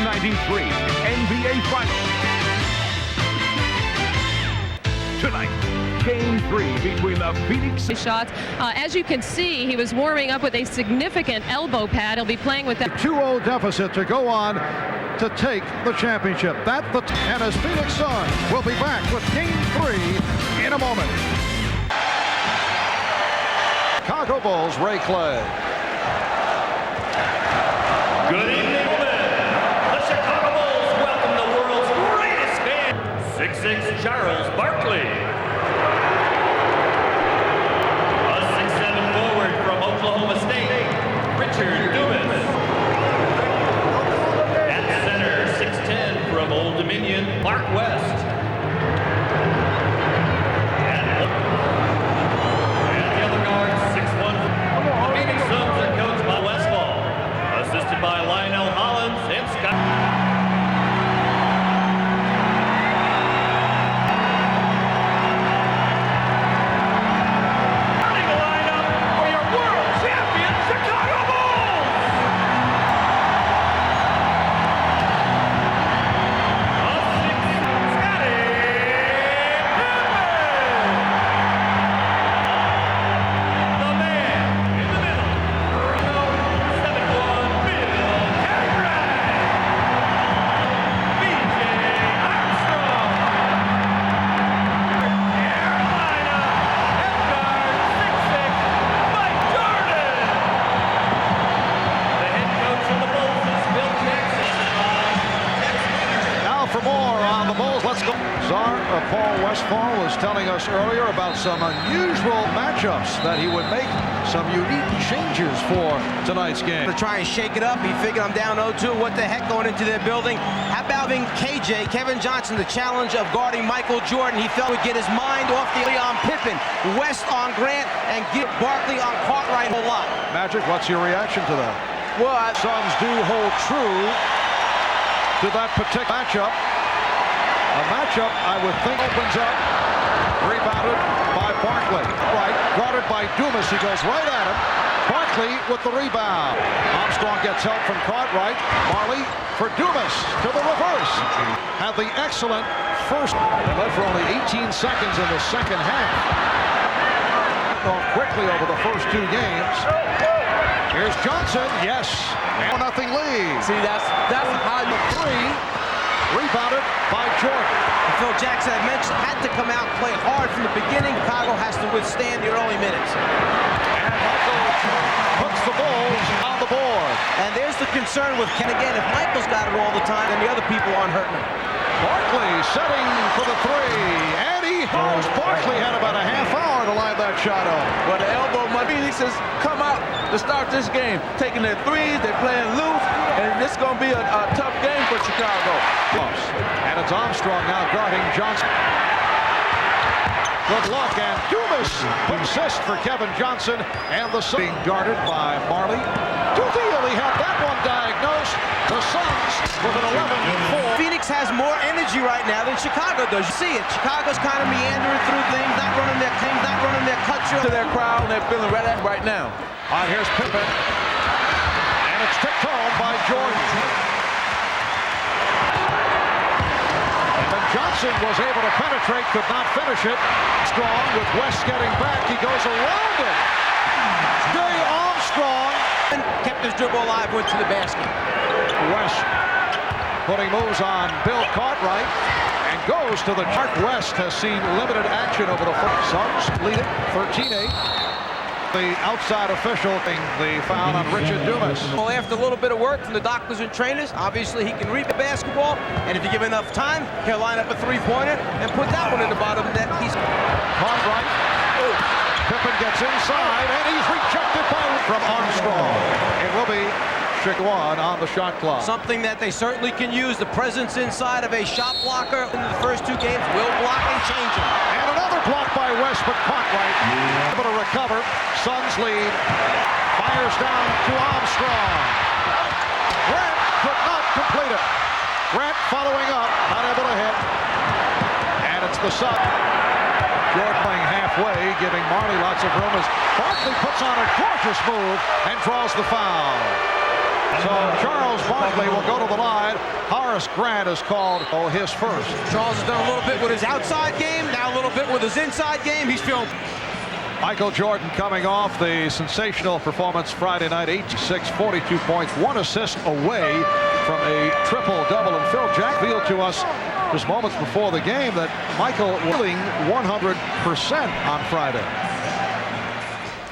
1993 NBA Finals. Tonight, Game 3 between the Phoenix shots. As you can see, he was warming up with a significant elbow pad. He'll be playing with that 2-0 deficit to go on to take the championship. And as Phoenix Suns will be back with Game 3 in a moment. Chicago Bulls, Ray Clay. Good evening, the Chicago Bulls welcome the world's greatest fan, 6'6" Charles Barkley. A 6'7" forward from Oklahoma State, Richard Dumas. At center, 6'10" from Old Dominion, Mark West. And the other guard, 6'1", the Phoenix Suns are coached by Westfall. Assisted by Lionel Hollins and Scott. Starting the lineup for your world champion Chicago Bulls. Scotty Pippen. The man in the middle. 7'1" Bill Cartwright. B.J. Armstrong. Carolina. F-guard 6'6" Mike Jordan. The head coach of the Bulls is Bill Jackson. Now for more on the Bulls, let's go. Paul Westphal was telling us earlier about some unusual matchups that he would make some unique changes for tonight's game. To try and shake it up, he figured I'm down 0-2. What the heck going into their building? How about having KJ, Kevin Johnson, the challenge of guarding Michael Jordan? He felt would get his mind off the on Pippen, West on Grant, and get Barkley on Cartwright a lot. Magic, what's your reaction to that? Well, Suns do hold true to that particular matchup. A matchup I would think opens up. Rebounded by Barkley. Right, guarded by Dumas. He goes right at him. Barkley with the rebound. Armstrong gets help from Cartwright. Marley for Dumas to the reverse. Had the excellent first. They led for only 18 seconds in the second half. Off quickly over the first two games. Here's Johnson. Yes. 1-0 lead. see, that's how you. Three. Rebounded by Jordan. Phil Jackson had mentioned had to come out and play hard from the beginning. Chicago has to withstand the early minutes. And Michael puts the Bulls on the board. And there's the concern with Ken again. If Michael's got it all the time, then the other people aren't hurting him. Barkley setting for the three. And he goes. Barkley had about a half hour to line that shot up. Well, the elbow, Phoenix has come out to start this game. Taking their threes, they're playing loose, and this is going to be a tough game for Chicago. And it's Armstrong now guarding Johnson. Good luck, and Dumas assist for Kevin Johnson, and the Suns being guarded by Marley. Deal, he had that one diagnosed. The Suns with an 11-4. Phoenix has more energy right now than Chicago does. You see it. Chicago's kind of meandering through things, not running their cut drill. To their crowd, and they're feeling right now. All right, here's Pippen. And it's tipped home by Jordan. And Johnson was able to penetrate, could not finish it. Strong with West getting back. He goes around it. Very Armstrong. And kept his dribble alive, went to the basket. West putting moves on Bill Cartwright and goes to the Mark West has seen limited action over the foot. Suns lead it 13-8. The outside official the foul on Richard Dumas. Well, after a little bit of work from the doctors and trainers, obviously he can read the basketball, and if you give enough time, he'll line up a three-pointer and put that one in the bottom net. He's Cartwright. Pippen gets inside, and he's rejected from Armstrong. It will be one on the shot clock. Something that they certainly can use. The presence inside of a shot blocker in the first two games will block and change him. And another block by West, but Cartwright able to recover. Suns lead. Fires down to Armstrong. Grant could not complete it. Grant following up, not able to hit. And it's the Suns. Jordan playing halfway, giving Marley lots of room as Barkley puts on a gorgeous move and draws the foul. So Charles Barkley will go to the line. Horace Grant is called his first. Charles has done a little bit with his outside game, now a little bit with his inside game. He's feeling. Michael Jordan coming off the sensational performance Friday night, 86, 42 points, 1 assist away from a triple-double. And Phil Jack revealed to us just moments before the game that Michael willing 100% on Friday.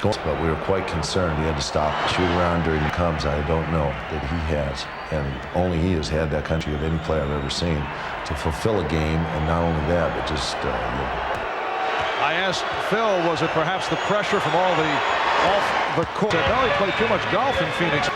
But we were quite concerned. He had to stop, shoot around during the comes. I don't know that he has, and only he has had that country of any player I've ever seen to fulfill a game, and not only that, but just. I asked Phil, was it perhaps the pressure from all the off the court? No, he played too much golf in Phoenix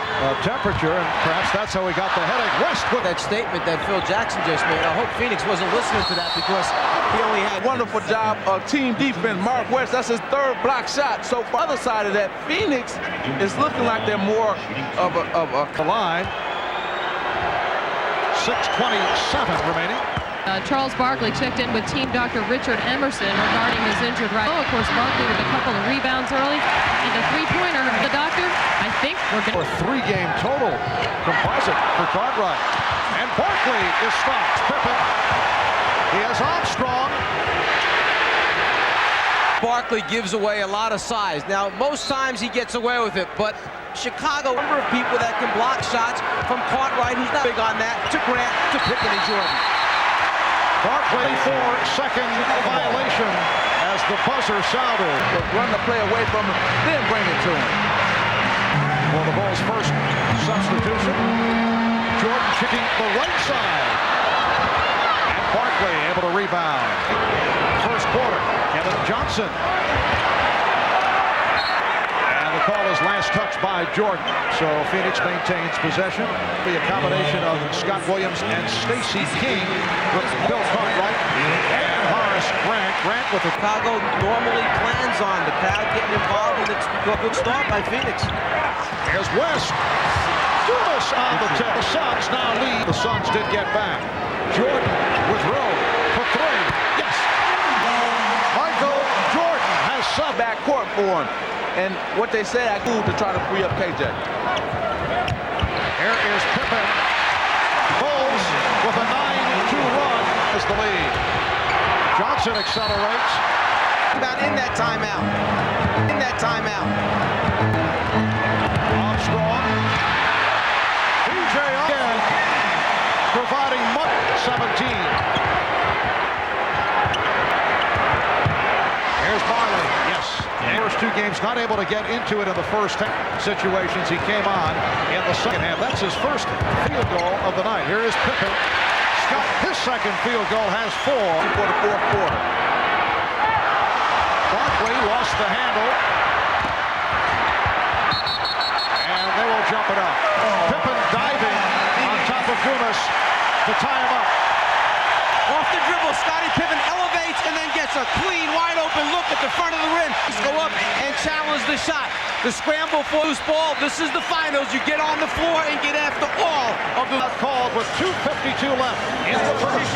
temperature, and perhaps that's how he got the headache. West with that statement that Phil Jackson just made. I hope Phoenix wasn't listening to that because he only had wonderful job of team defense. Mark West, that's his third block shot. So for the other side of that, Phoenix is looking like they're more of a line. 6:27 remaining. Charles Barkley checked in with team Dr. Richard Emerson regarding his injured right. Oh, of course, Barkley with a couple of rebounds early and a three-pointer. The doctor, I think we're going to... For a 3-game total composite for Cartwright. And Barkley is stopped. Pippen. He has Armstrong. Barkley gives away a lot of size. Now, most times he gets away with it, but Chicago, a number of people that can block shots from Cartwright, who's not big on that, to Grant, to Pippen and Jordan. Barkley for second violation as the buzzer sounded. Run the play away from him, then bring it to him. For the Bulls' first substitution, Jordan checking the right side. And Barkley able to rebound. First quarter, Kevin Johnson. And the call is last touch by Jordan. So Phoenix maintains possession. Be a combination of Scott Williams and Stacey King with Bill Cartwright and Horace Grant. Grant with the Chicago normally plans on the crowd getting involved, and it's a good start by Phoenix. Here's West. Dumas on the tip. The Suns now lead. The Suns did get back. Jordan with room for 3. Yes. Michael Jordan has sub back court for him. And what they say, I do to try to free up KJ. Here is Pippen. Bulls with a 9-2 run is the lead. Johnson accelerates. About in that timeout. In that timeout. Armstrong. BJ again providing 17. Here's Barley. Yes. First 2 games not able to get into it in the first situations. He came on in the second half. That's his first field goal of the night. Here is Pippen. Scott, his second field goal has 4 for the fourth quarter. Barkley lost the handle. And they will jump it up. Pippen diving on top of Dumas to tie him up. Off the dribble, Scottie Pippen elevates and then gets a clean, wide-open look at the front of the rim. Let's go up and challenge the shot. The scramble for loose ball. This is the finals. You get on the floor and get after all of the... Called with 2:52 left in the first.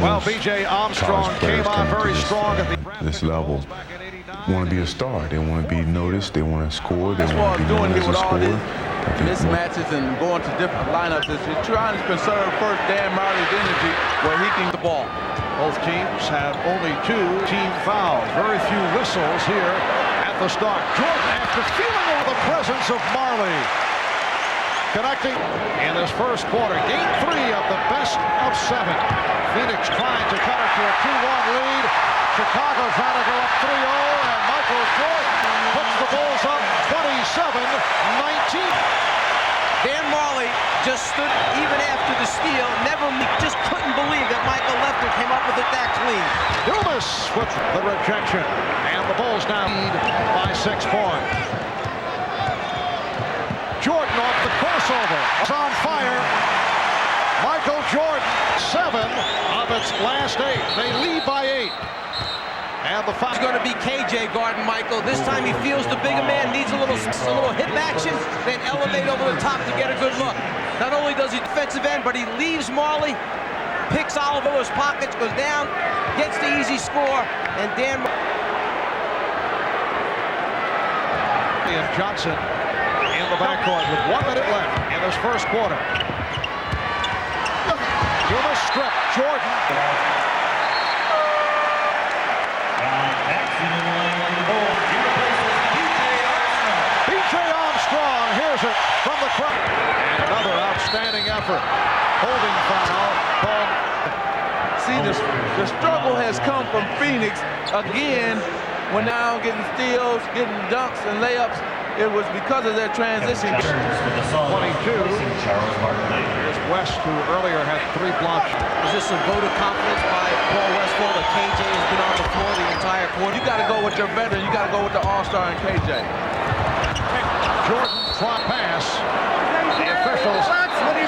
Well, B.J. Armstrong came on very strong at this level. Want to be a star. They want to be noticed. They want to score. They want to be known as a scorer. Mismatches and going to different lineups. He's trying to conserve first Dan Marley's energy where he can the ball. Both teams have only 2 team fouls. Very few whistles here at the start. Jordan, after feeling over the presence of Marley, connecting in this first quarter. Game 3 of the best of 7. Phoenix trying to cut it to a 2-1 lead. Chicago trying to go up 3-0, and Michael Jordan puts the Bulls up 27-19. Dan Marley just stood even after the steal. Just couldn't believe that Michael Lefter came up with it that clean. Dumas with the rejection, and the Bulls now lead by 6 points. Jordan off the crossover. It's on fire. Michael Jordan, 7 of its last 8. They lead by 8. And the foul. It's going to be KJ guarding Michael. This time he feels the bigger man needs a little hip action, then elevate over the top to get a good look. Not only does he defensive end, but he leaves Marley, picks Oliver's pockets, goes down, gets the easy score, and Dan and Johnson in the backcourt with 1 minute left in this first quarter. To the strip, Jordan. B.J. Armstrong hears it from the crowd. And another outstanding effort. Holding foul called. See, the struggle has come from Phoenix again. When now getting steals, getting dunks and layups, it was because of their transition. 22. Here's West, who earlier had 3 blocks. Is this a vote of confidence by Paul Westphal that KJ has been on the floor the entire quarter? You got to go with your veteran. You got to go with the all-star and KJ. Jordan, try pass. The officials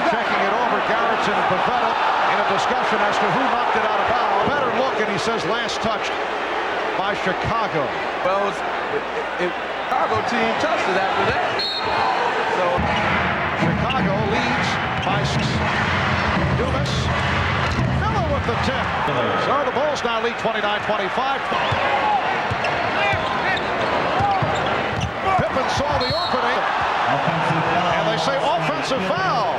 checking it over. Garrettson and Pavetta in a discussion as to who knocked it out of bounds. Better look, and he says last touched by Chicago. Well, Chicago team touched it after that. So Chicago leads by 6. Dumas. Miller with the tip. So the Bulls now lead 29-25. Pippen saw the opening. And they say offensive foul.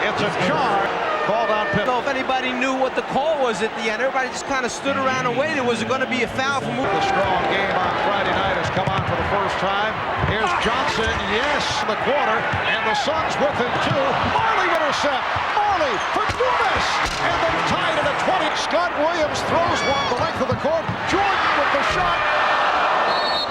It's a charge called on Pippen. I don't know if anybody knew what the call was at the end. Everybody just kind of stood around and waited. Was it going to be a foul for moving? The strong game on Friday night has come on for the first time. Here's Johnson, yes, the quarter, and the Suns with him too. Marley intercept. Marley for Dumas, and they tied it at 20. Scott Williams throws one the length of the court. Jordan with the shot.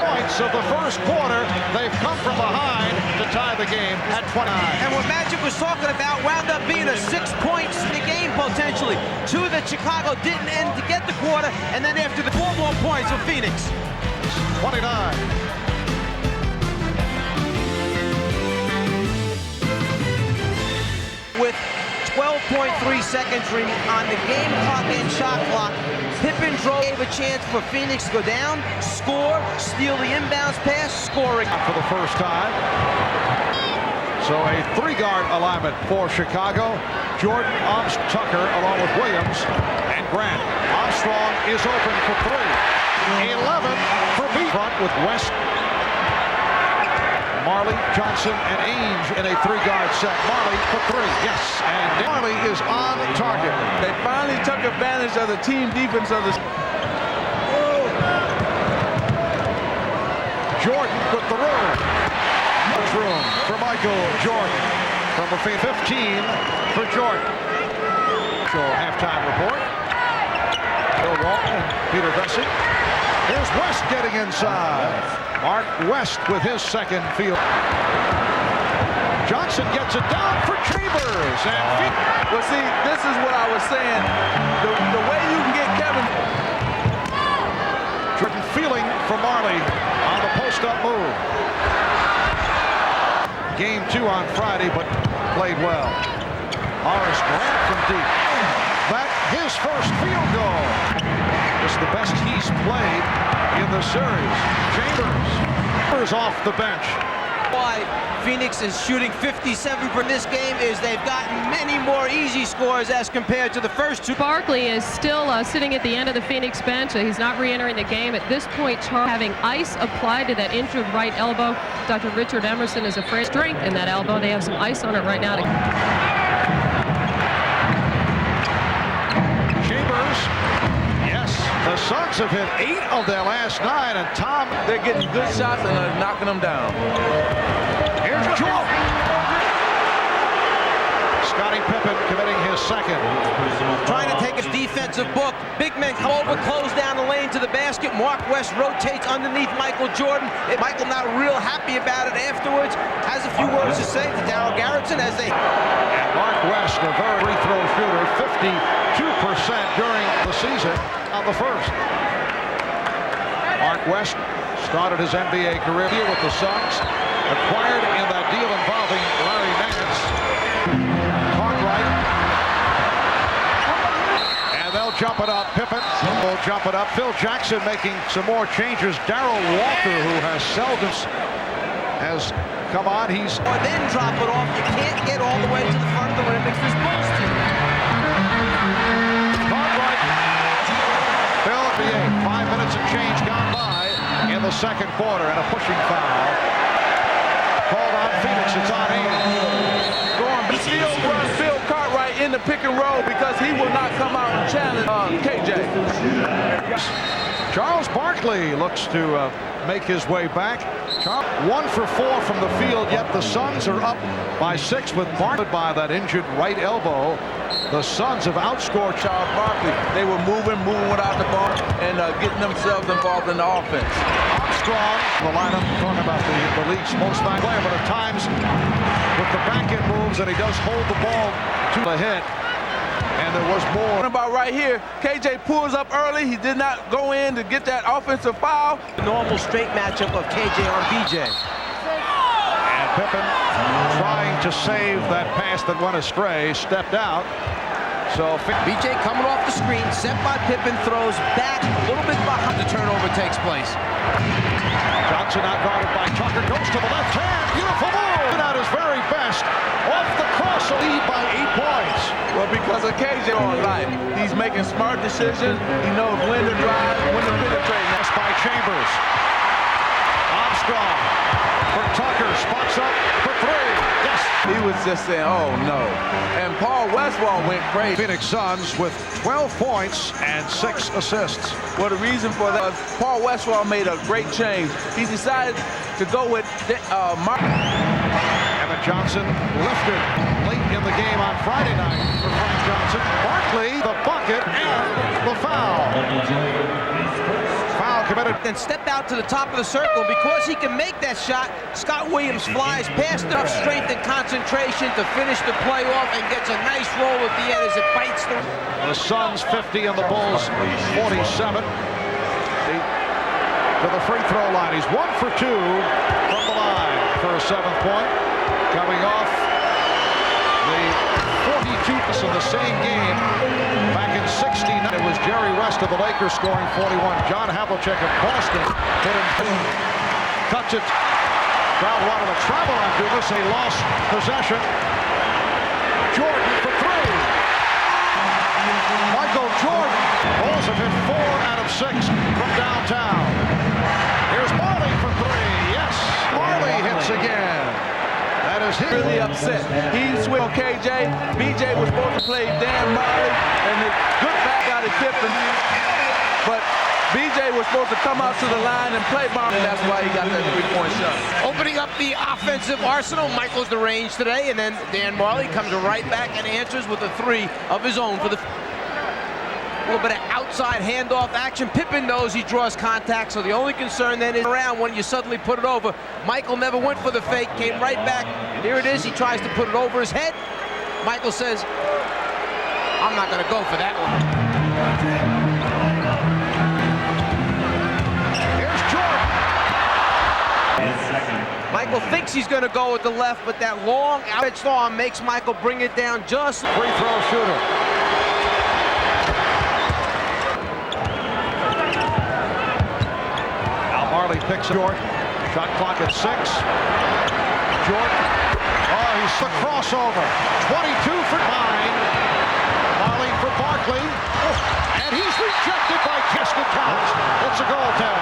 Points of the first quarter. They've come from behind to tie the game at 29. And what Magic was talking about wound up being a 6 points in the game potentially. 2 that Chicago didn't end to get the quarter, and then after the 4 more points for Phoenix. 29. With 12.3 seconds on the game clock and shot clock, Pippen gave a chance for Phoenix to go down, score, steal the inbounds pass, scoring. For the first time. So a 3-guard alignment for Chicago. Jordan, Armstrong, Tucker, along with Williams and Grant. Armstrong is open for 3. 11 for B. Front with West, Marley, Johnson, and Ainge in a 3-guard set. Marley for 3. Yes, and Marley is on target. They finally took advantage of the team defense of the... Jordan with the room. Much room for Michael Jordan. From the 15 for Jordan. So halftime report. Bill Walton, Peter Vesey. Here's West getting inside. Mark West with his second field. Johnson gets it down for Chambers. And well, see, this is what I was saying. The way you can get Kevin. Jordan feeling for Marley on the post-up move. Game 2 on Friday, but played well. Horace Grant from deep. That his first field goal. It's the best he's played in the series. Chambers off the bench. Why Phoenix is shooting 57 for this game is they've gotten many more easy scores as compared to the first 2. Barkley is still sitting at the end of the Phoenix bench. He's not re-entering the game. At this point, having ice applied to that injured right elbow. Dr. Richard Emerson is afraid of strength in that elbow. They have some ice on it right now. Chambers. Yes, the Suns have hit 8 of their last 9, and Tom. They're getting good shots and they're knocking them down. Here's Jordan. Scottie Pippen committing his second. Trying to take his defensive book. Big men come over, close down the lane to the basket. Mark West rotates underneath Michael Jordan. Michael not real happy about it afterwards. Has a few words to say to Darryl Garrettson as they... And Mark West, a very free throw shooter, 52% during the season on the first. Mark West started his NBA career here with the Suns. Acquired in that deal involving Larry Nance. Cartwright. And they'll jump it up. Pippen will jump it up. Phil Jackson making some more changes. Darrell Walker, who has seldom come on. He's... Or then drop it off. You can't get all the way to the front of the rim. It's this Bullsn. Cartwright. Phil, 5 minutes and change gone by in the second quarter, and a pushing foul called on Phoenix. Phoenix, it's on in. Still run Bill Cartwright in the pick and roll because he will not come out and challenge KJ. Charles Barkley looks to make his way back. 1 for 4 from the field, yet the Suns are up by 6 with Barkley by that injured right elbow. The Suns have outscored Charles Barkley. They were moving without the ball and getting themselves involved in the offense. Armstrong, the lineup, talking about the league's most valuable player, but at times with the back-end moves, and he does hold the ball to the hit. And there was more. What about right here? KJ pulls up early. He did not go in to get that offensive foul. The normal straight matchup of KJ on BJ. And Pippen, trying to save that pass that went astray, stepped out. So BJ coming off the screen, set by Pippen, throws back a little bit behind. The turnover takes place. Johnson out guarded by Tucker, goes to the left hand. Beautiful move at his very best. Off the cross, a lead by 8 points. Well, because of KJ on life, he's making smart decisions. He knows when to drive, when to penetrate. That's by Chambers. Armstrong for Tucker, spots up for 3. Yes. He was just saying, oh no. And Paul Westphal went crazy. Phoenix Suns with 12 points and 6 assists. Well, the reason for that was Paul Westphal made a great change. He decided to go with Johnson lifted late in the game on Friday night for Frank Johnson. Barkley, the bucket, and the foul. Foul committed. Then step out to the top of the circle. Because he can make that shot, Scott Williams flies past enough strength and concentration to finish the play off and gets a nice roll at the end as it bites the... The Suns 50 and the Bulls 47. To the free throw line. He's 1 for 2 from the line for a 7th point. Coming off the 42 in the same game back in '69. It was Jerry West of the Lakers scoring 41. John Havlicek of Boston hit him. Cuts it. Crowd wanted to travel on Dumas. He lost possession. Jordan for 3. Michael Jordan. Bulls have hit 4 out of 6 from downtown. Here's Marley for 3. Yes, Marley hits again. That is him. Really upset. He switched on KJ. BJ was supposed to play Dan Marley, and the good back out of Pippen. But BJ was supposed to come out to the line and play Marley, and that's why he got that 3-point shot. Opening up the offensive arsenal, Michael's the range today, and then Dan Marley comes right back and answers with a 3 of his own for the... A little bit of outside handoff action. Pippen knows he draws contact, so the only concern then is around when you suddenly put it over. Michael never went for the fake, came right back. Here it is. He tries to put it over his head. Michael says, I'm not going to go for that one. Here's Jordan. Michael thinks he's going to go with the left, but that long outstretched arm makes Michael bring it down just... Free throw shooter. Marley picks Jordan. Shot clock at 6. Jordan. Oh, he's the crossover. 22 for 9. Marley for Barkley. And he's rejected by Keston Thomas. It's a goal tag.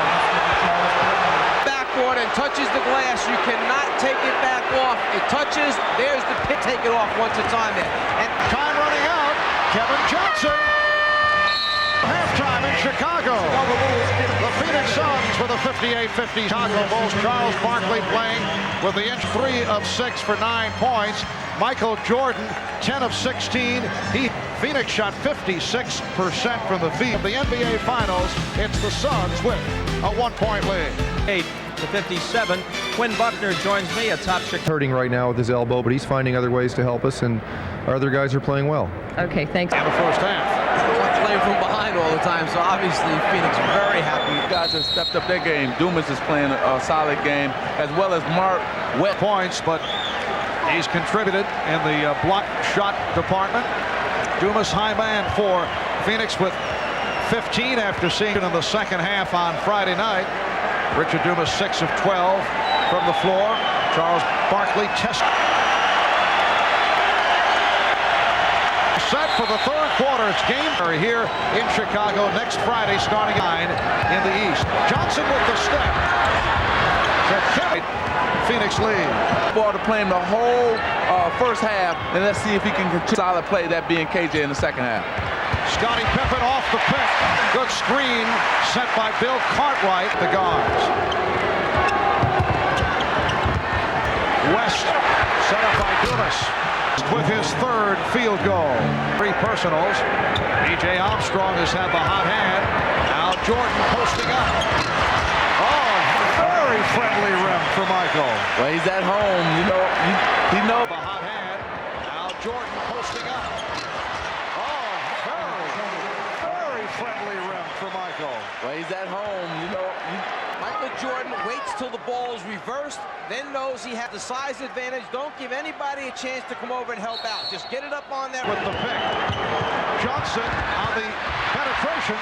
Backboard and touches the glass. You cannot take it back off. It touches. There's the pick. Take it off once it's on there. And time running out. Kevin Johnson. Halftime in Chicago. The Phoenix Suns with a 58-50 Chicago Bulls. Charles Barkley playing with the inch 3 of 6 for 9 points. Michael Jordan 10 of 16. Phoenix shot 56% from the field. The NBA Finals, it's the Suns with a 1-point lead. 8-57. Quinn Buckner joins me atop Chicago. Hurting right now with his elbow, but he's finding other ways to help us, and our other guys are playing well. Okay, thanks. And the first half. playing from behind all the time, so obviously Phoenix very happy. These guys have stepped up their game. Dumas is playing a solid game, as well as Mark Wet. Points, but he's contributed in the block shot department. Dumas high man for Phoenix with 15 after seeing it in the second half on Friday night. Richard Dumas 6 of 12 from the floor. Charles Barkley test. Set for the third quarter. It's game here in Chicago next Friday starting 9 in the East. Johnson with the step. Phoenix lead. Ball to play him the whole first half, and let's see if he can continue solid play, that being KJ in the second half. Scottie Pippen off the pick. Good screen sent by Bill Cartwright, the guards. West set up by Dumas with his third field goal. 3 personals. B.J. Armstrong has had the hot hand. Now Jordan posting up. Oh, very friendly rim for Michael. Well, he's at home. You know, he knows. The hot hand. Now Jordan posting up. Oh, very friendly rim for Michael. Well, he's at home. You know, Michael Jordan waits till the ball is reversed, then knows he has the size advantage. Don't give anybody a chance to come over and help out. Just get it up on there. With the pick. Johnson on the penetration.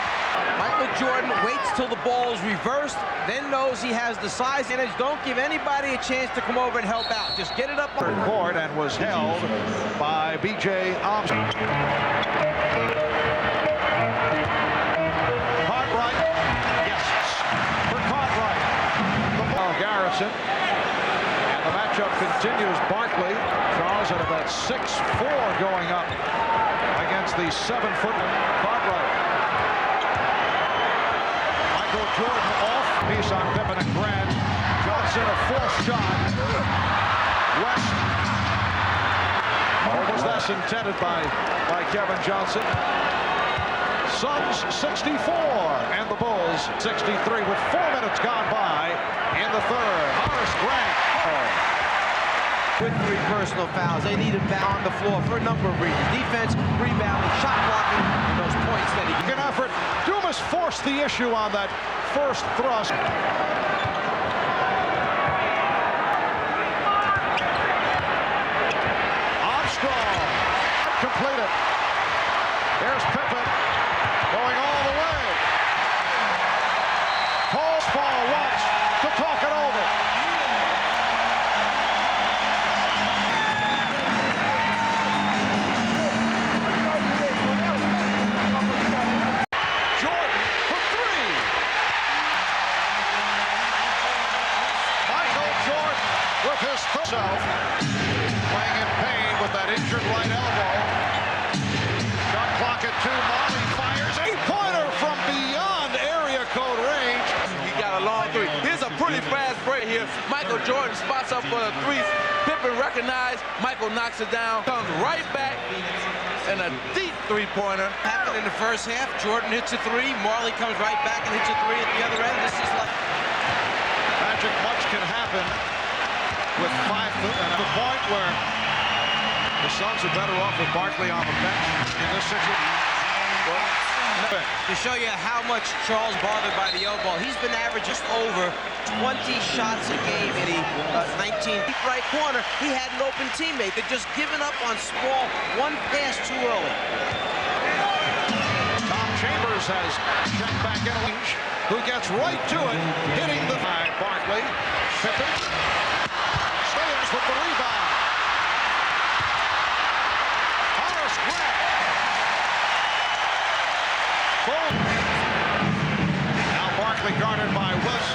Michael Jordan waits till the ball is reversed, then knows he has the size advantage. Don't give anybody a chance to come over and help out. Just get it up on Third court and was held by B.J. Armstrong. Garrison. And the matchup continues. Barkley. Charles at about 6'4" going up against the 7-foot Cartwright. Michael Jordan off. Piece on Pippen and Grant. Johnson a forced shot. West. Or was that intended by Kevin Johnson? Suns 64 and the Bulls 63 with 4 minutes gone by in the third. Horace Grant. With 3 personal fouls. They need him back on the floor for a number of reasons. Defense, rebounding, shot blocking, and those points that he can effort. Dumas forced the issue on that first thrust. Armstrong completed. There's Pippen. Going all the way. Paul's ball wants to talk it over. Jordan for 3. Michael Jordan with his self playing in pain with that injured right elbow. Shot clock at 2. Molly fires. 8-pointer from beyond area code range. He got a long 3. Here's a pretty fast break here. Michael Jordan spots up for the 3. Pippen recognized. Michael knocks it down. Comes right back. And a deep 3-pointer. Happened in the first half. Jordan hits a 3. Marley comes right back and hits a 3 at the other end. This is like magic. Much can happen with 5 and the point where the Suns are better off with Barkley on the bench in this situation. To show you how much Charles bothered by the elbow, he's been averaging just over 20 shots a game in the 19 right corner. He had an open teammate that just given up on small, 1 pass too early. Tom Chambers has checked back in range, who gets right to it, hitting the Barkley. Pippen stays with the rebound. Horace Grant. Boom. Now Barkley guarded by Willis.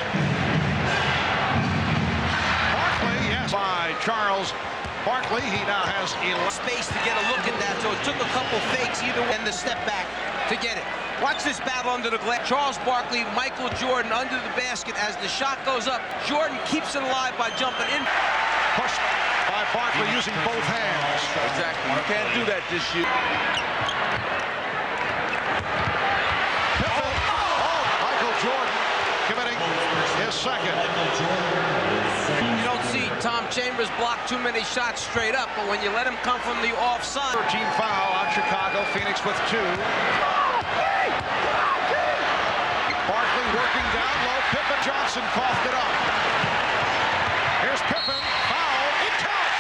Barkley, yes, by Charles Barkley. He now has space to get a look at that, so it took a couple fakes either way and the step back to get it. Watch this battle under the glass. Charles Barkley, Michael Jordan under the basket as the shot goes up. Jordan keeps it alive by jumping in. Pushed by Barkley using both hands. Exactly. You can't do that this year. Michael Jordan committing his second. You don't see Tom Chambers block too many shots straight up, but when you let him come from the offside. 13 foul on Chicago. Phoenix with 2. Barkley working down low. Pippen Johnson coughed it up. Here's Pippen. Foul. It counts.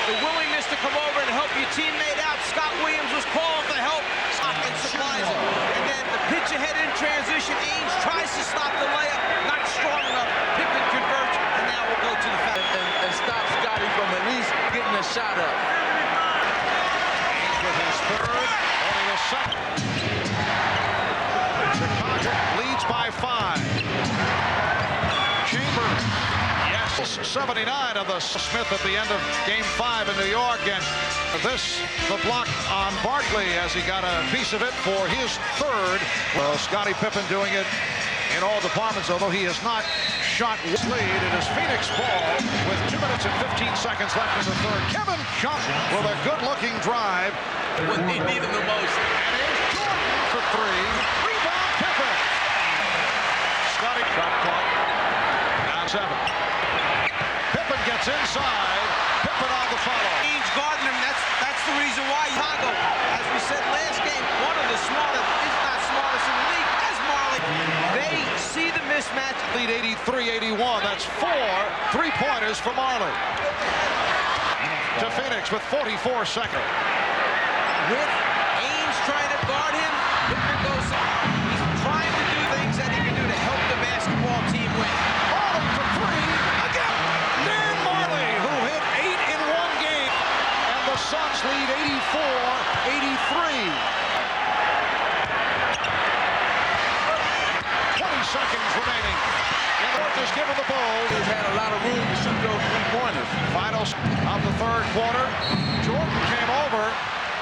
The willingness to come over and help your teammate out. Scott Williams was calling for help. And supplies it. And then the pitch ahead in transition. Ainge tries to stop the layup. Not strong enough. Pippen converts. And now we'll go to the foul. And stop Scotty from at least getting a shot up. Ainge with his third. Only his second. Chicago leads by 5. 79 of the Smith at the end of Game 5 in New York, and the block on Barkley as he got a piece of it for his third. Well, Scottie Pippen doing it in all departments, although he has not shot lead. It is Phoenix ball with 2 minutes and 15 seconds left in the third. Kevin Johnson with a good-looking drive. What they need him the most. And here's Jordan for 3. Rebound Pippen. Scottie shot clock. Down 7. Pippen gets inside. Pippen on the follow. Ainge guarding him. That's the reason why Chicago, as we said last game, one of the smartest, if not smartest in the league, as Marley. They see the mismatch. Lead 83-81. That's 4 3-pointers for Marley. To Phoenix with 44 seconds. With Ainge trying to guard him, Pippen goes. He's trying to do things that he can do to help the basketball team win. Marley for 3 again. Dan Marley, who hit 8 in one game, and the Suns lead 84-83. 20 seconds remaining. And the is given the ball. He's had a lot of room to shoot those 3-pointers. Finals of the third quarter. Jordan came over.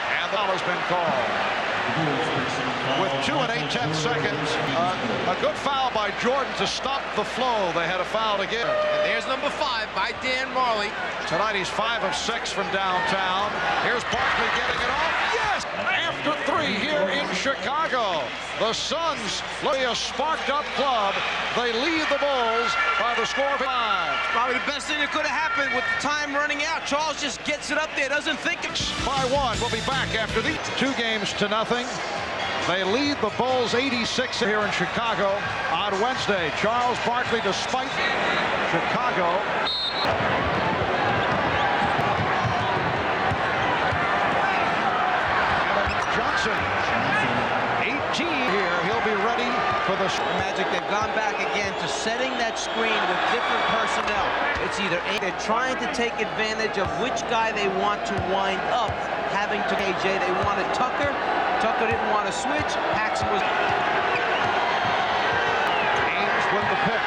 And the foul has been called. With 2 and 8/10 seconds, a good foul by Jordan to stop the flow. They had a foul to give. And there's number 5 by Dan Marley. Tonight he's 5 of 6 from downtown. Here's Barkley getting it off. Yes! After 3 here in Chicago. The Suns look a sparked up club. They lead the Bulls by the score of 5. Probably the best thing that could have happened with the time running out. Charles just gets it up there, doesn't think it's by 1. We'll be back after these 2 games to nothing. They lead the Bulls 86 here in Chicago on Wednesday. Charles Barkley, despite Chicago. Johnson, 18 here. He'll be ready for the Magic. They've gone back again to setting that screen with different personnel. It's either they're trying to take advantage of which guy they want to wind up having to KJ. They wanted Tucker. Tucker didn't want to switch. Paxson was. Ainge with the pick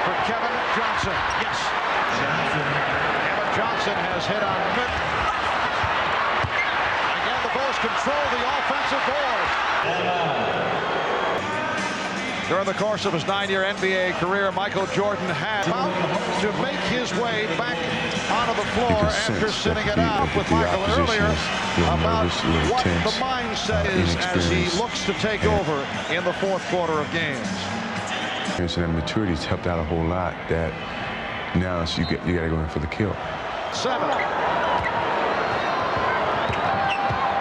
for Kevin Johnson. Yes. Kevin Johnson has hit on it. Again, the Bulls control the offensive board. During the course of his 9-year NBA career, Michael Jordan had to make his way back onto the floor after sitting it out with Michael earlier about what the mindset is as he looks to take over in the fourth quarter of games. And so that maturity's helped out a whole lot. That now you got to go in for the kill. 7.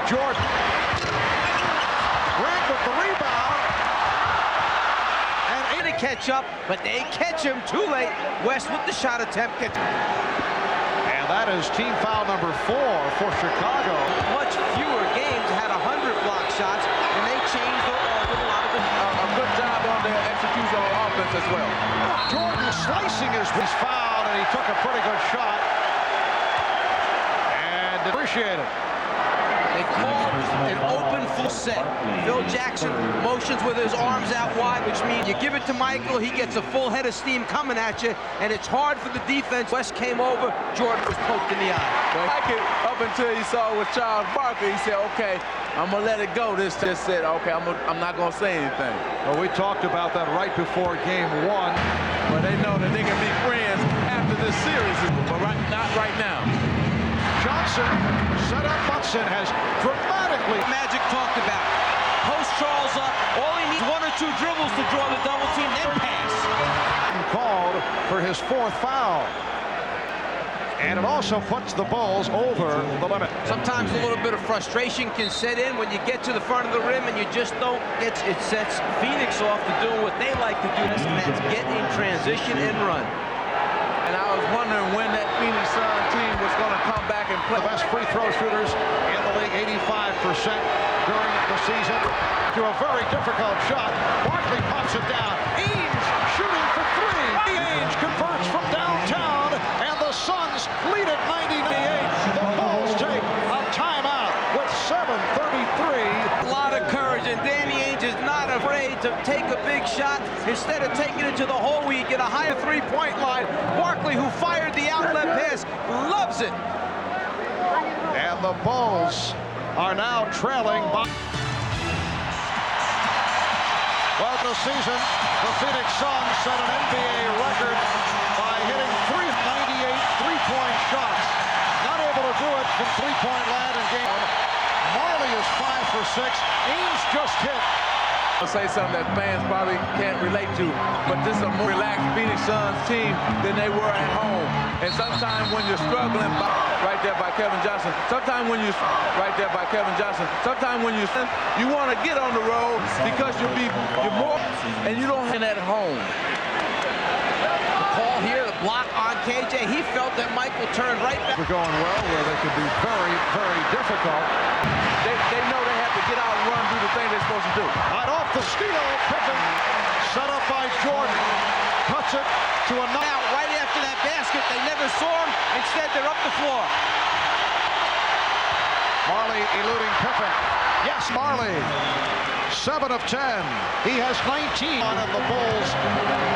Jordan. Grant with the rebound. Catch up, but they catch him too late. West with the shot attempt. And that is team foul number 4 for Chicago. Much fewer games had 100 block shots, and they changed a lot of them. A good job on their execution on offense as well. Jordan slicing his foul, and he took a pretty good shot. And appreciate it. They called an open full set. Phil Jackson motions with his arms out wide, which means you give it to Michael, he gets a full head of steam coming at you, and it's hard for the defense. West came over, Jordan was poked in the eye. Well, like it up until he saw with Charles Barkley, he said, okay, I'm going to let it go. This just said, okay, I'm not going to say anything. Well, we talked about that right before game 1. But they know that they can be friends after this series, but not right now. Johnson set up. Bullsn has dramatically. Magic talked about. Post Charles up. All he needs 1 or 2 dribbles to draw the double team, then pass. Called for his 4th foul. And it also puts the Bulls over the limit. Sometimes a little bit of frustration can set in when you get to the front of the rim and you just don't get. It sets Phoenix off to do what they like to do, and that's get in transition and run. And I was wondering when that Phoenix Sun team was going to come back and play. The best free throw shooters in the league, 85% during the season. To a very difficult shot. Barkley pops it down. Ainge shooting for 3. Ainge converts from downtown, and the Suns lead at 90-98. The Bulls take a timeout with 7:33. A lot of courage, and Danny Ainge is not afraid to take a big shot. Instead of taking it to the hole, he get a higher three-point line. Barkley, who fired the outlet pass, loves it. And the Bulls are now trailing by... Well, this season, the Phoenix Suns set an NBA record by hitting 398 three-point shots. Not able to do it from three-point land in game. Majerle is 5 for 6. Ames just hit. I'll say something that fans probably can't relate to, but this is a more relaxed Phoenix Suns team than they were at home. And sometimes when you're struggling, right there by Kevin Johnson, sometimes when you want to get on the road because you're more, and you don't have that at home. The call here, the block on KJ. He felt that Michael turned right back. We're going well, where they could be very, very difficult. They know they have to get out and run, do the thing they're supposed to do. Right off the steal, Pippen, set up by Jordan, cuts it to a now right after that basket. They never saw him. Instead, they're up the floor. Majerle eluding Pippen. Yes, Majerle, 7 of 10. He has 19 on the Bulls,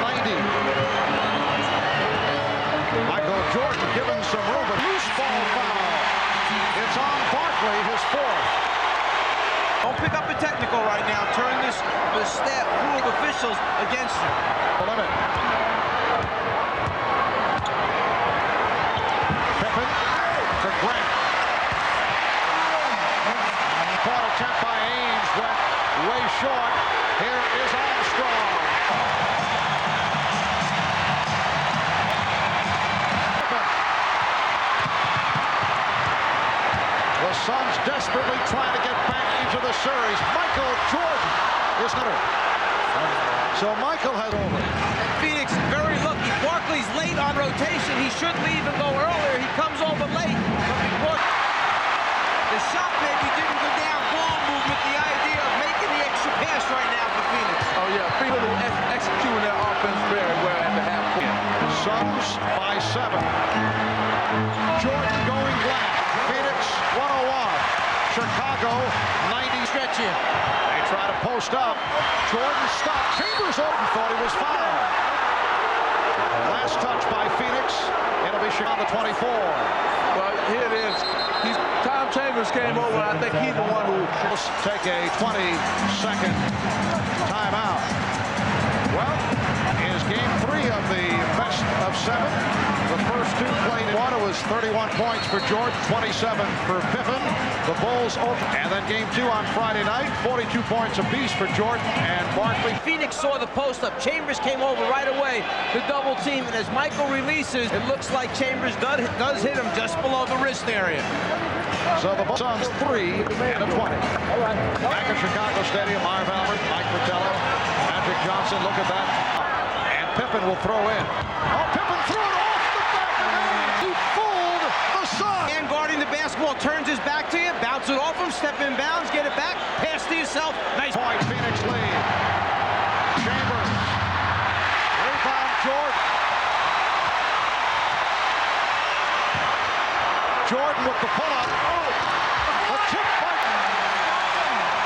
90. Michael Jordan given some room, but loose ball foul. It's on Barkley, his 4th. Don't pick up a technical right now. Turn the staff, crew of officials against you. Limit. Pippen to Grant. Caught attempt by Ames, went way short. Here is Armstrong. Pippen. The Suns desperately trying to get back into the series. Michael Jordan is under. So Michael has over. Phoenix very lucky. Barkley's late on rotation. He should leave and go earlier. He comes over late. But before the shot maybe didn't go down. Ball movement. The idea of making the extra pass right now for Phoenix. Oh yeah, Phoenix executing their offense very well at the half point. Suns by 7. Jordan going black. Phoenix 101. Chicago 90. Stretch here. They try to post up. Jordan stopped. Chambers open. Thought he was fouled. Last touch by Phoenix. It'll be Chicago 24. Well, here it is. Tom Chambers came over. I think he's the one who take a 20-second timeout. Well, is game 3 of the best of 7. The first 2 played. One was 31 points for Jordan, 27 for Pippen. The Bulls open. And then game 2 on Friday night, 42 points apiece for Jordan and Barkley. Phoenix saw the post-up. Chambers came over right away to double team. And as Michael releases, it looks like Chambers does hit him just below the wrist area. So the Suns 3 and a 20. Back at Chicago Stadium, Marv Albert, Mike Fratello, Patrick Johnson. Look at that. And Pippen will throw in. Oh, Pippen threw it off the back of the net. He fooled the Suns. And guarding the basketball, turns his back to you, bounce it off him, step in bounds, get it back, pass to yourself. Nice point. Phoenix lead. Chambers. Rebound Jordan. Jordan with the pull-up. A tip by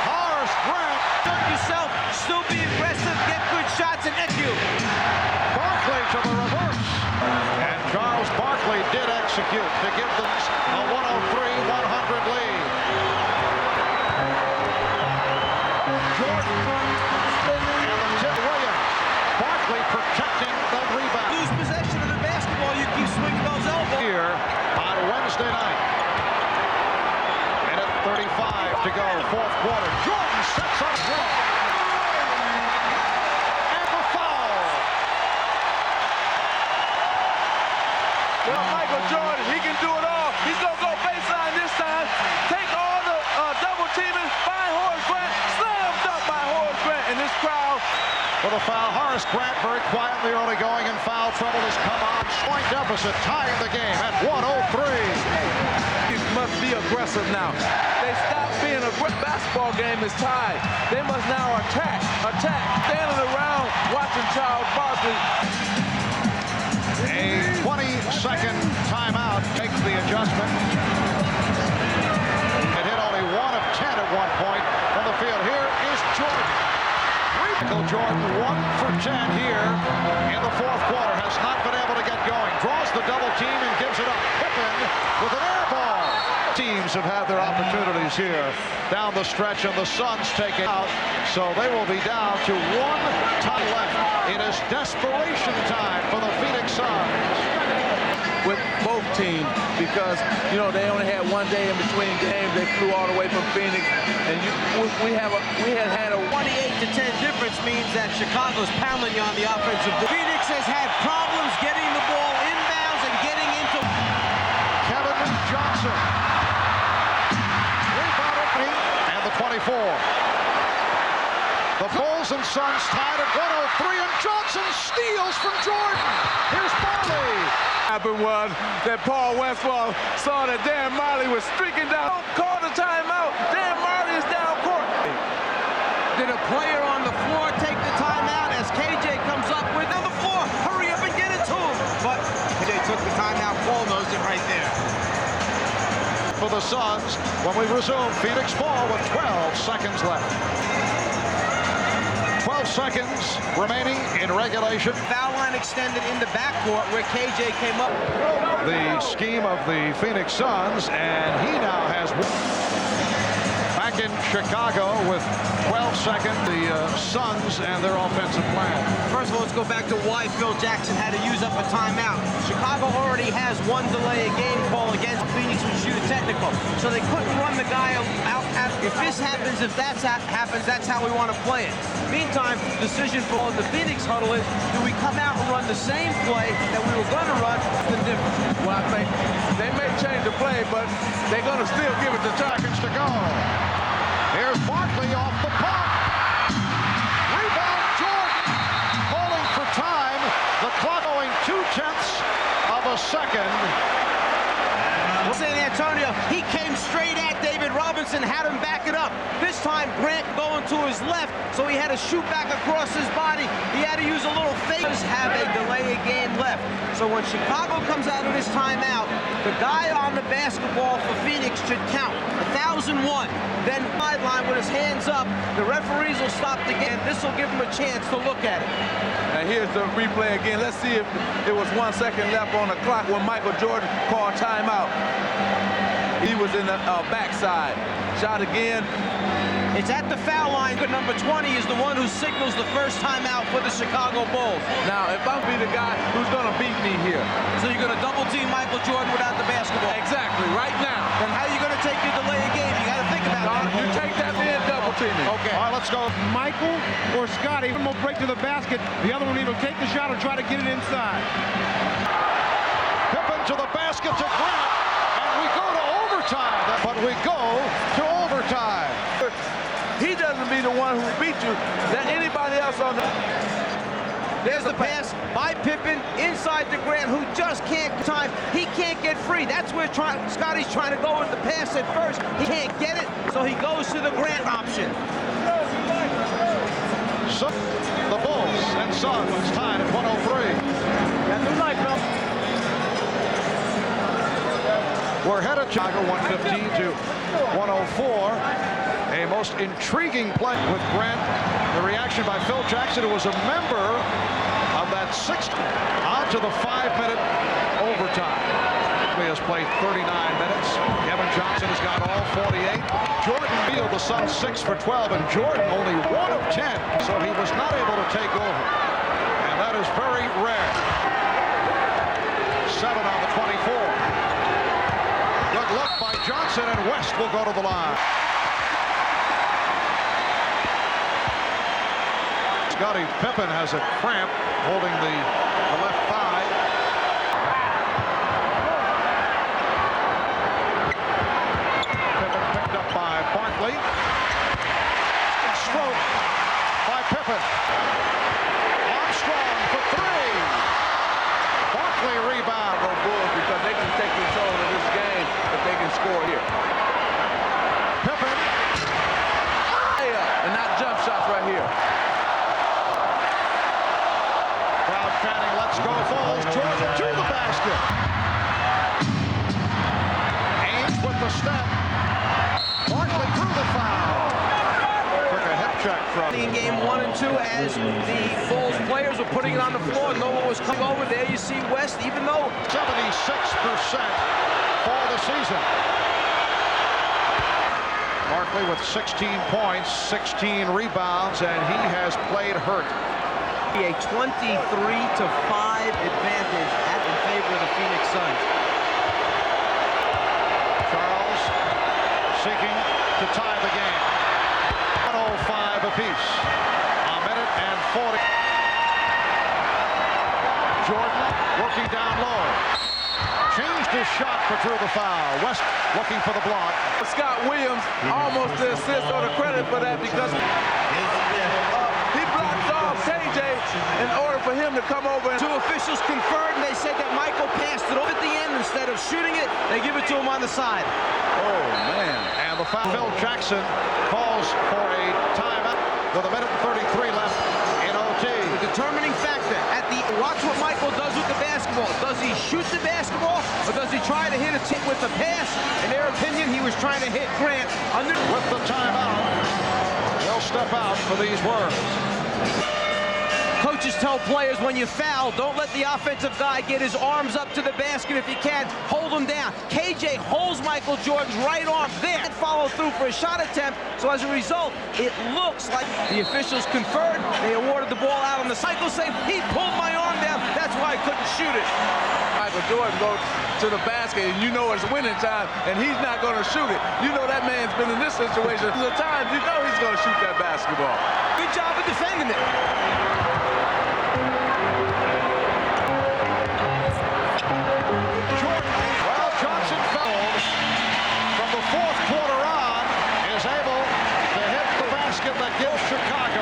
Horace Grant. Look yourself, still be aggressive, get good shots, and execute. Barkley to the reverse. And Charles Barkley did execute to give them a 103-100 lead. Jordan and the tip Williams. Barkley protecting the rebound. Lose possession of the basketball, you keep swinging those elbows. Here on Wednesday night. Minute 35 to go, 4th quarter. Jordan sets up Grant. And the foul. Well, Michael Jordan, he can do it all. He's going to go baseline this time. Take all the double teaming by Horace Grant. Slam dunk by Horace Grant. And this crowd. For the foul, Horace Grant very quietly early going in foul trouble has come on. Point deficit, tying the game at 103. He must be aggressive now. They stopped being aggressive. Basketball game is tied. They must now attack. Standing around watching Charles Barkley. A 20-second timeout makes the adjustment. It hit only 1 of 10 at one point from the field. Here is Jordan. Michael Jordan 1 for 10 here in the 4th have had their opportunities here down the stretch, and the Suns take it out. So they will be down to 1 time left. It is desperation time for the Phoenix Suns. With both teams, because they only had 1 day in between games. They flew all the way from Phoenix, and we had a 28-10 difference means that Chicago's pounding you on the offensive board. Phoenix has had problems getting the ball inbounds and getting into. Kevin Johnson, rebounded, and the 24. The Bulls and Suns tied at 103, and Johnson steals from Jordan. Here's Barkley. Happened was that Paul Westphal saw that Dan Marley was streaking down. Don't call the timeout. Dan Marley is down court. Did a player on the floor take the timeout as KJ comes up with on the floor? Hurry up and get it to him. But KJ took the timeout. Paul knows it right there. For the Suns, when we resume, Phoenix ball with 12 seconds left. 12 seconds remaining in regulation. Foul line extended in the backcourt where KJ came up. The scheme of the Phoenix Suns, and he now has back in Chicago with 12 seconds. The Suns and their offensive plan. First of all, let's go back to why Phil Jackson had to use up a timeout. Chicago already has 1 delay a game call against Phoenix, which shoot a technical. So they couldn't run the guy out. If this happens, if that happens, that's how we want to play it. Meantime, the decision for the Phoenix huddle is, do we come out and run the same play that we were going to run? The difference. Well, I think they may change the play, but they're going to still give it to seconds to go. Here's Barkley off the pop. Rebound, Jordan. Calling for time. The clock going 0.2 of a second. San Antonio, he came straight at David Robinson, had him back it up. This time, Grant going to his left, so he had to shoot back across his body. He had to use a little fake. Have a delay a game left. So when Chicago comes out of this timeout, the guy on the basketball for Phoenix should count 1,001. Then sideline with his hands up, the referees will stop the game. This will give him a chance to look at it. And here's the replay again. Let's see if it was 1 second left on the clock when Michael Jordan called timeout. He was in the backside. Shot again. It's at the foul line. But number 20 is the one who signals the first timeout for the Chicago Bulls. Now, if I'm be the guy who's going to beat me here. So you're going to double team Michael Jordan without the basketball? Exactly, right now. Then how are you going to take your delay a game? You got to think about that. You take that in double teaming. Okay. All right, let's go. Michael or Scotty, one will break to the basket. The other one will take the shot or try to get it inside. Pippen to the basket to Grant. And we go to overtime. But we go to overtime. He doesn't be the one who beat you, than anybody else on the... There's the pass by Pippen inside to Grant, who just can't time. He can't get free. That's where Scotty's trying to go with the pass at first. He can't get it, so he goes to the Grant option. So the Bulls and Suns tied at 103. We're headed Chicago 115 to 104. A most intriguing play with Grant. The reaction by Phil Jackson, who was a member of that 6th on to the 5-minute overtime. He has played 39 minutes. Kevin Johnson has got all 48. Jordan Beal, the Suns 6 for 12, and Jordan only 1 of 10. So he was not able to take over. And that is very rare. 7 on the 24. Good look by Johnson, and West will go to the line. Scottie Pippen has a cramp holding the left thigh. Pippen picked up by Barkley. Stroke by Pippen. Armstrong for 3. Barkley rebound. Go Bulls because they can take control of this game if they can score here. Pippen. And not jump shots right here. Chanting, let's go Bulls. Jordan to the basket. Ames with the step. Barkley through the foul. Took a hip check from. In game 1 and 2, as the Bulls players were putting it on the floor, no one was coming over. There you see West, even though 76% for the season. Barkley with 16 points, 16 rebounds, and he has played hurt. A 23-5 advantage in favor of the Phoenix Suns. Charles seeking to tie the game. 105 apiece. A minute and 40. Jordan working down low. Changed his shot but drew the foul. West looking for the block. Scott Williams almost the assist or the credit for that because he blocked off KJ in order for him to come over. Two officials conferred and they said that Michael passed it over at the end. Instead of shooting it, they give it to him on the side. Oh, man. And the foul. Phil Jackson calls for a timeout with a minute and 33 left in OT. The determining factor at the watch what Michael does with the basketball. Does he shoot the basketball or does he try to hit a tip with the pass? In their opinion, he was trying to hit Grant under. With the timeout, they'll step out for these words. Coaches tell players when you foul, don't let the offensive guy get his arms up to the basket if you can. Hold him down. KJ holds Michael Jordan's right arm there and follow through for a shot attempt. So as a result, it looks like the officials conferred. They awarded the ball out on the cycle saying, he pulled my arm down. That's why I couldn't shoot it. Michael Jordan goes to the basket and you know it's winning time and he's not going to shoot it. You know that man's been in this situation. There's a time you know he's going to shoot that basketball. Good job of defending it. Johnson fouled from the fourth quarter on, is able to hit the basket that gives Chicago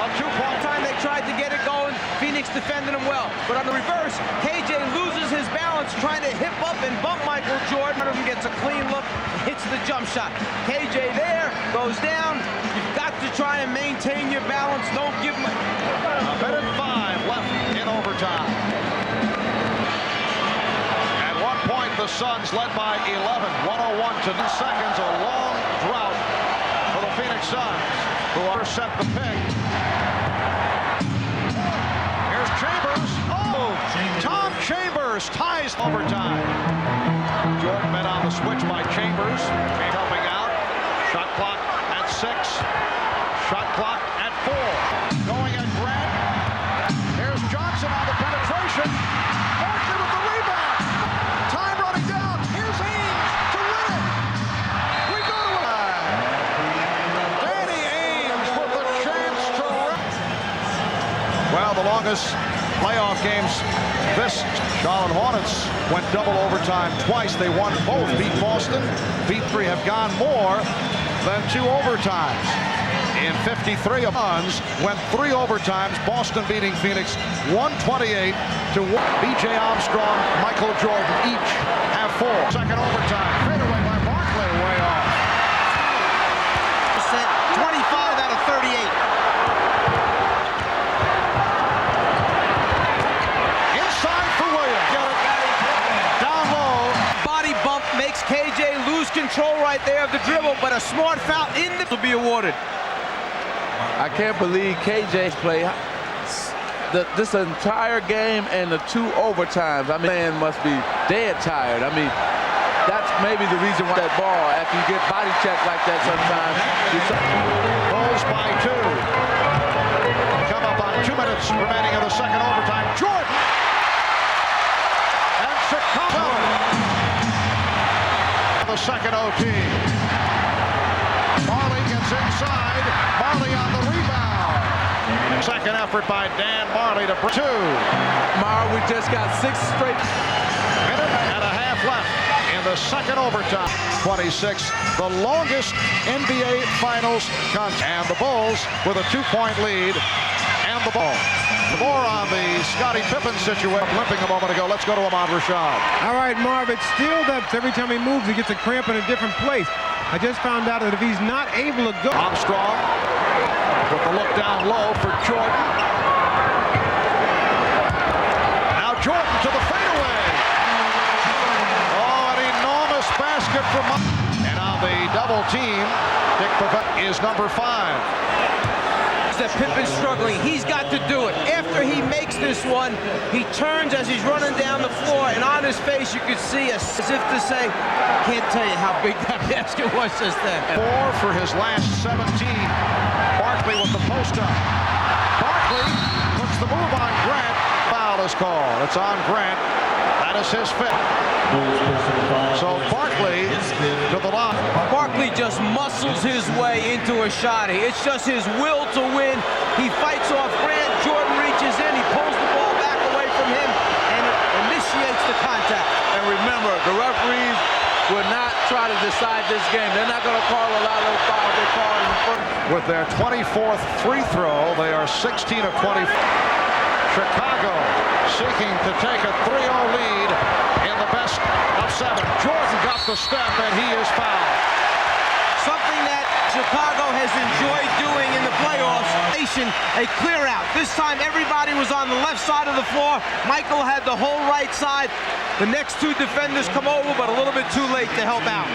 a 2-point. Time they tried to get it going, Phoenix defended him well. But on the reverse, KJ loses his balance trying to hip up and bump Michael Jordan. One of them gets a clean look, hits the jump shot. KJ there, goes down. You've got to try and maintain your balance. Don't give him a minute 5 left in overtime. The Suns led by 11, 101 to 2 seconds, a long drought for the Phoenix Suns, who intercept the pick. Here's Chambers. Oh, Tom Chambers ties overtime. Jordan met on the switch by Chambers, helping out. Shot clock at 6, shot clock at 4. Going at Grant. Here's Johnson on the penetration. Barkley with the rebound. Time running down. Here's Ames to win it. We go to it. Danny Ames with a chance to win. Well, the longest playoff games. This Charlotte Hornets went double overtime twice. They won both. Beat Boston. Beat 3. Have gone more than 2 overtimes. In 53 of Suns went 3 overtimes. Boston beating Phoenix 128 to 1. B.J. Armstrong, Michael Jordan each have 4. Second overtime. Fadeaway by Barkley, way off. 25 out of 38. Inside for Williams. Get it. Down low. Body bump makes KJ lose control right there of the dribble, but a smart foul in the will be awarded. I can't believe KJ's play this entire game and the 2 overtimes. I mean, man must be dead tired. I mean, that's maybe the reason why that ball, after you get body checked like that sometimes. Bulls by 2. Come up on 2 minutes remaining of the second overtime. Jordan and Chicago. The second OT. Marley gets inside. Marley on the rebound. Second effort by Dan Marley to 2. We just got 6 straight. Minute and a half left in the second overtime. 26, the longest NBA Finals contest. And the Bulls with a 2-point lead and the ball. More on the Scottie Pippen situation. Limping a moment ago. Let's go to Ahmad Rashad. All right, Marv, it's still that every time he moves, he gets a cramp in a different place. I just found out that if he's not able to go. Armstrong with the look down low for Jordan. Now Jordan to the fadeaway. Oh, an enormous basket from. And on the double team, Dick Pavett is number 5. that Pippen's struggling. He's got to do it. After he makes this one, he turns as he's running down the floor, and on his face you could see as if to say, can't tell you how big that basket was just then. 4 for his last 17. Barkley with the post up. Barkley puts the move on Grant. Foul is called. It's on Grant. That is his 5th. So Barkley to the line. Barkley just muscles his way into a shot. It's just his will to win. He fights off Grant. Jordan reaches in. He pulls the ball back away from him and initiates the contact. And remember, the referees will not try to decide this game. They're not going to call a lot of those fouls. They call it in the first. With their 24th free throw, they are 16 of 20. Chicago seeking to take a 3-0 lead in the best of 7. Jordan got the step, and he is fouled. Something that Chicago has enjoyed doing in the playoffs. A clear out. This time everybody was on the left side of the floor. Michael had the whole right side. The next 2 defenders come over, but a little bit too late to help out.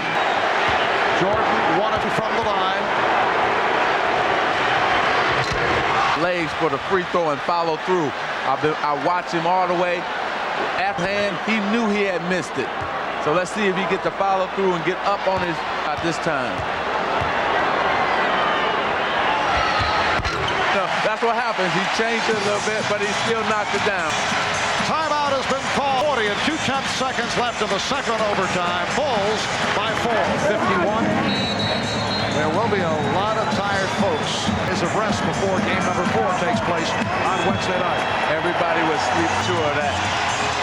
Jordan wanted from the line. Legs for the free throw and follow through. I watched him all the way. After hand, he knew he had missed it. So let's see if he gets to follow through and get up on his at this time. No, that's what happens. He changed it a little bit, but he still knocked it down. Timeout has been called. 40 and 2 seconds left in the second overtime. Bulls by 4. 51. There will be a lot of tired folks as of rest before game number 4 takes place on Wednesday night. Everybody was sleep sure of that.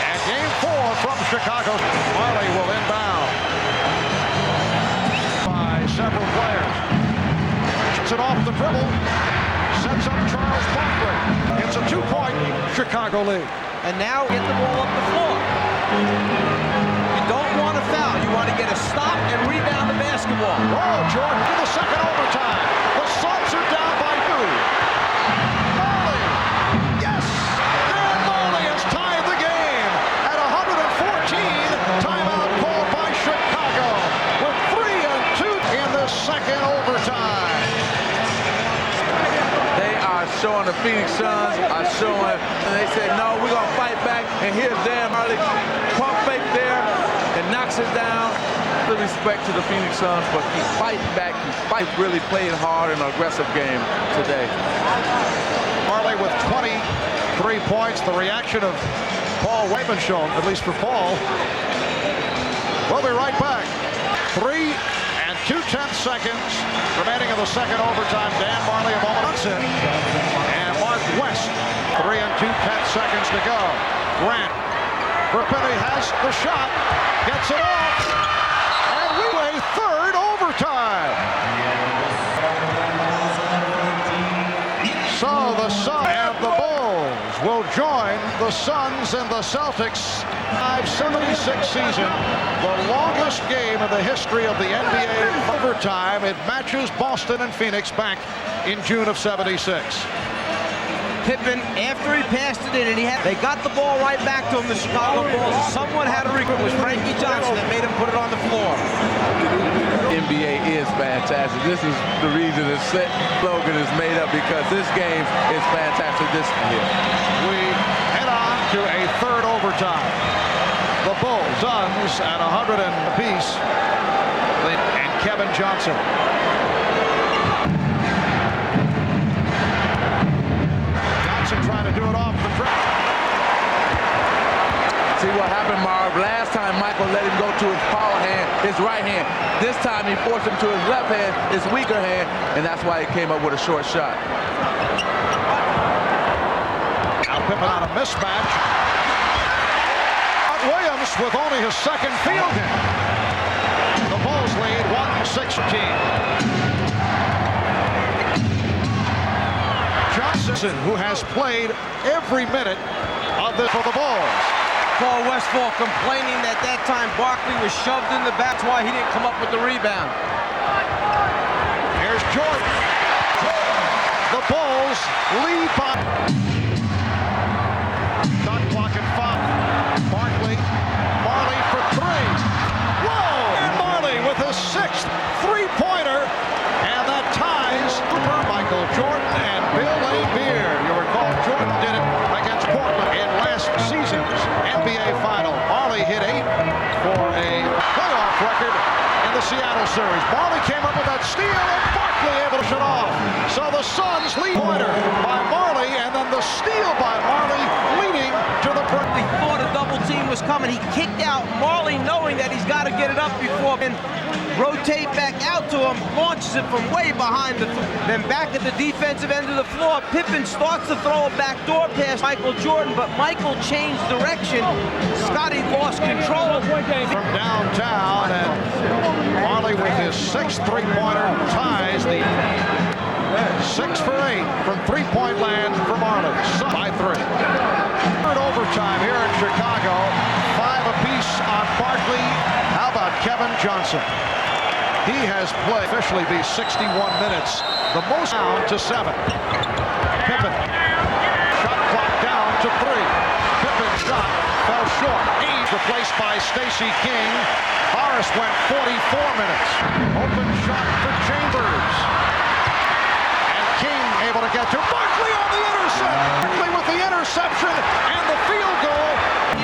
And game 4 from Chicago. Majerle will inbound by several players. Shoots it off the dribble. Sets up Charles Barkley. It's a 2-point Chicago lead. And now get the ball up the floor. You don't want to foul. You want to get a stop and rebound the basketball. Oh, Jordan to the second overtime. The Suns are down by 2. Majerle. Yes! Dan Majerle has tied the game at 114. Timeout called by Chicago with 3 and 2 in the second overtime. Showing the Phoenix Suns are showing, and they said, no, we're going to fight back. And here's Dan Majerle, pump fake there, and knocks it down. The respect to the Phoenix Suns, but he's fighting back. He's really playing hard and aggressive game today. Majerle with 23 points. The reaction of Paul Wayman shown, at least for Paul. We'll be right back. 3 and 2 seconds remaining in the second overtime. Dan Majerle a moment in. And Mark West, 3 and 2 seconds to go. Grant, Rapini has the shot, gets it off, and we play third overtime. So the Suns and the Bulls will join the Suns and the Celtics. 576 season, the longest game in the history of the NBA. Overtime, it matches Boston and Phoenix back in June of '76. Pippen, after he passed it in, and they got the ball right back to him, the Chicago Bulls. Someone had to recruit. It was Frankie Johnson that made him put it on the floor. NBA is fantastic. This is the reason the slogan is made up, because this game is fantastic. This here. We head on to a third overtime. The Bulls, Suns at 100 apiece, and Kevin Johnson. Johnson trying to do it off the track. See what happened, Marv? Last time Michael let him go to his power hand, his right hand. This time he forced him to his left hand, his weaker hand, and that's why he came up with a short shot. Now Pippen on a mismatch. Williams with only his second field hit. The Bulls lead 1-16. Johnson, who has played every minute of this for the Bulls. Paul Westphal complaining that time Barkley was shoved in the back. That's why he didn't come up with the rebound. Here's Jordan. The Bulls lead by... Shot clock at 5. Barkley. Majerle for 3. Whoa! And Majerle with his 6th three-pointer. And that ties Michael Jordan and Bill the Seattle series. Marley came up with that steal, and Barkley able to shut off. So the Suns lead pointer by Marley, and then the steal by Marley leading to the break. He thought a double team was coming. He kicked out Marley knowing that he's got to get it up before and rotate back out to him, launches it from way behind then back at the defensive end of the floor. Pippen starts to throw a backdoor pass Michael Jordan, but Michael changed direction. Scotty lost control. From downtown, and Marley with his 6th three-pointer ties the 6 for 8 from three-point land for Marley. By 3. Third overtime here in Chicago. 5 apiece on Barkley. How about Kevin Johnson? He has played officially be 61 minutes, the most down to 7. Pippen, shot clock down to 3. Pippen shot fell short. He's replaced by Stacey King. Horace went 44 minutes. Open shot for Chambers. And King able to get to Barkley on the intercept. Barkley with the interception and the field goal.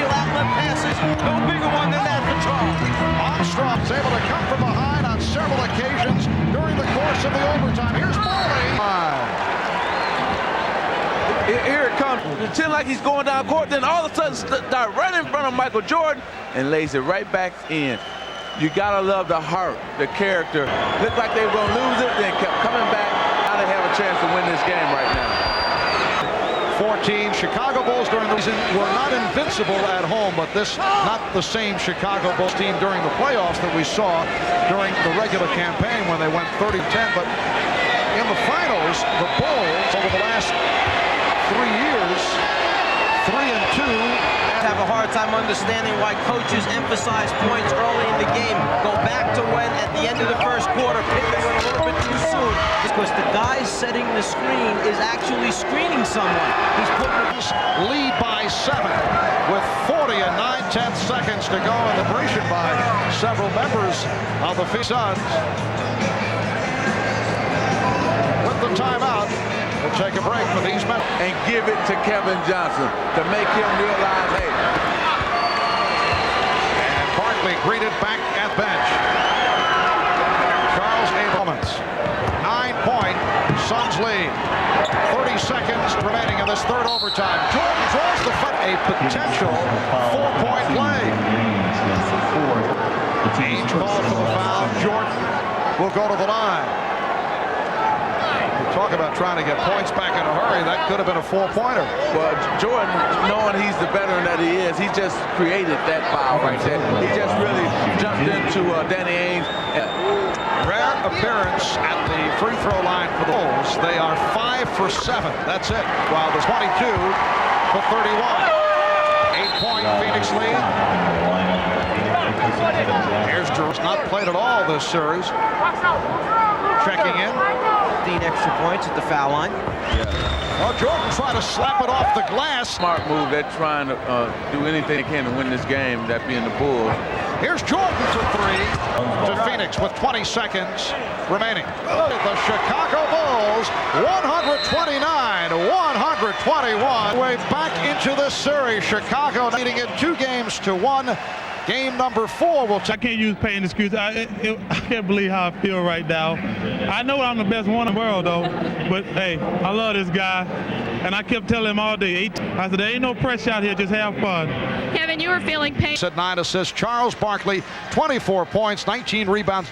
Outlet passes, no bigger one than that for Charles. Armstrong's able to come from behind on several occasions during the course of the overtime. Here's Marley. Here it comes. Pretend like he's going down court, then all of a sudden start right in front of Michael Jordan and lays it right back in. You gotta love the heart, the character. Looked like they were gonna lose it, then kept coming back. Now they have a chance to win this game right now. 14 Chicago Bulls during the season were not invincible at home, but this not the same Chicago Bulls team during the playoffs that we saw during the regular campaign when they went 30-10. But in the finals, the Bulls over the last 3 years, 3-2. Have a hard time understanding why coaches emphasize points early in the game. Go back to when at the end of the first quarter Pippen went a little bit too soon, because the guy setting the screen is actually screening someone. He's putting lead by 7 with 40 and 9/10 seconds to go, and the celebration by several members of the Suns. With the timeout, we'll take a break for these men and give it to Kevin Johnson to make him realize, hey. And Barkley greeted back at bench. Charles Abelmans, 9-point Suns lead. 30 seconds remaining in this third overtime. Jordan draws the foot, a potential 4-point play. Each call for the foul. Jordan will go to the line. Talk about trying to get points back in a hurry. That could have been a 4-pointer. Well, Jordan, knowing he's the veteran that he is, he just created that foul right there. He just really jumped into Danny Ainge. Rare appearance at the free throw line for the Bulls. They are 5 for 7. That's it. While the 22 for 31. 8-point Phoenix lead. Here's Drew. Not played at all this series. Checking in. 15 extra points at the foul line. Well, Jordan trying to slap it off the glass. Smart move. They're trying to do anything they can to win this game, that being the Bulls. Here's Jordan for 3 to Phoenix with 20 seconds remaining. The Chicago Bulls, 129-121. Way back into this series. Chicago leading it 2-1. Game number 4 will take. I can't use pain excuse. I can't believe how I feel right now. I know I'm the best one in the world, though. But, hey, I love this guy. And I kept telling him all day, I said, there ain't no pressure out here. Just have fun. Kevin, you were feeling pain. Said 9 assists. Charles Barkley, 24 points, 19 rebounds.